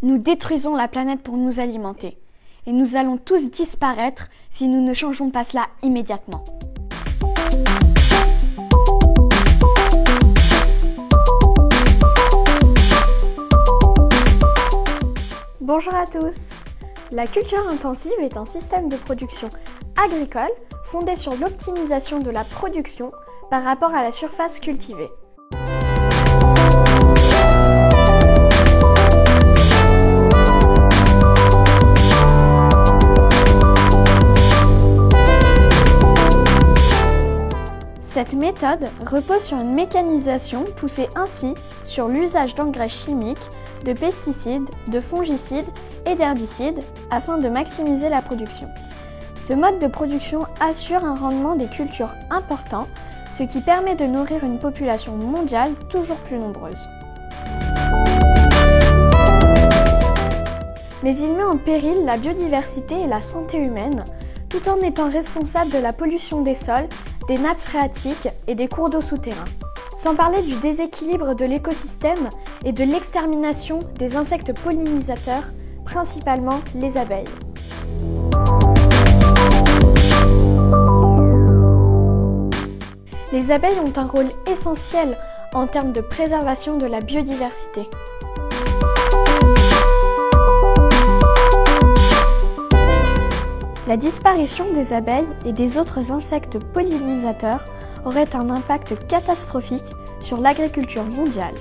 Nous détruisons la planète pour nous alimenter. Et nous allons tous disparaître si nous ne changeons pas cela immédiatement. Bonjour à tous. La culture intensive est un système de production agricole fondé sur l'optimisation de la production par rapport à la surface cultivée. Cette méthode repose sur une mécanisation poussée ainsi sur l'usage d'engrais chimiques, de pesticides, de fongicides et d'herbicides afin de maximiser la production. Ce mode de production assure un rendement des cultures important, ce qui permet de nourrir une population mondiale toujours plus nombreuse. Mais il met en péril la biodiversité et la santé humaine, tout en étant responsable de la pollution des sols, des nappes phréatiques et des cours d'eau souterrains. Sans parler du déséquilibre de l'écosystème et de l'extermination des insectes pollinisateurs, principalement les abeilles. Les abeilles ont un rôle essentiel en termes de préservation de la biodiversité. La disparition des abeilles et des autres insectes pollinisateurs aurait un impact catastrophique sur l'agriculture mondiale.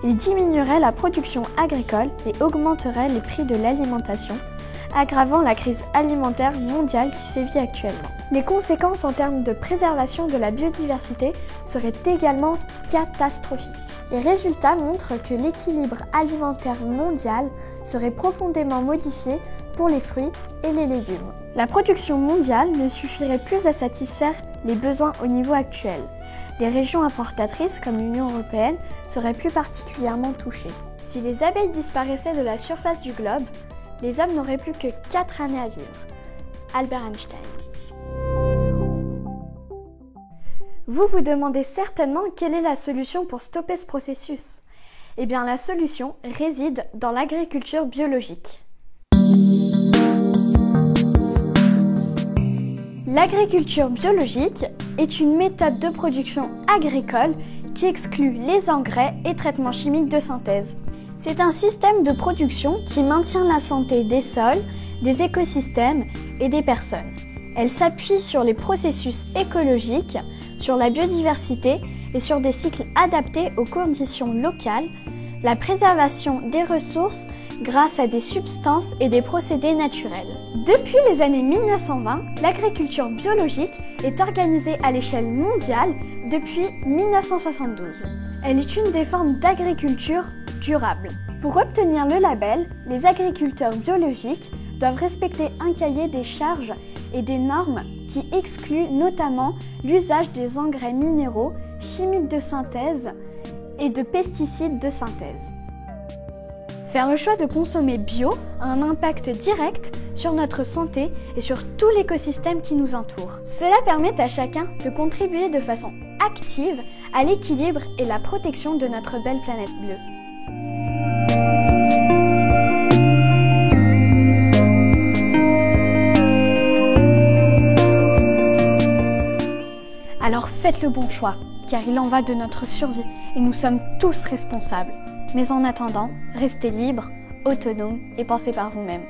Il diminuerait la production agricole et augmenterait les prix de l'alimentation, aggravant la crise alimentaire mondiale qui sévit actuellement. Les conséquences en termes de préservation de la biodiversité seraient également catastrophiques. Les résultats montrent que l'équilibre alimentaire mondial serait profondément modifié pour les fruits et les légumes. La production mondiale ne suffirait plus à satisfaire les besoins au niveau actuel. Les régions importatrices comme l'Union européenne seraient plus particulièrement touchées. Si les abeilles disparaissaient de la surface du globe, les hommes n'auraient plus que 4 années à vivre. Albert Einstein. Vous vous demandez certainement quelle est la solution pour stopper ce processus. Eh bien, la solution réside dans l'agriculture biologique. L'agriculture biologique est une méthode de production agricole qui exclut les engrais et traitements chimiques de synthèse. C'est un système de production qui maintient la santé des sols, des écosystèmes et des personnes. Elle s'appuie sur les processus écologiques, sur la biodiversité et sur des cycles adaptés aux conditions locales, la préservation des ressources grâce à des substances et des procédés naturels. Depuis les années 1920, l'agriculture biologique est organisée à l'échelle mondiale depuis 1972. Elle est une des formes d'agriculture durable. Pour obtenir le label, les agriculteurs biologiques doivent respecter un cahier des charges et des normes qui excluent notamment l'usage des engrais minéraux, chimiques de synthèse et de pesticides de synthèse. Faire le choix de consommer bio a un impact direct sur notre santé et sur tout l'écosystème qui nous entoure. Cela permet à chacun de contribuer de façon active à l'équilibre et la protection de notre belle planète bleue. Alors faites le bon choix, car il en va de notre survie et nous sommes tous responsables. Mais en attendant, restez libres, autonomes et pensez par vous-même.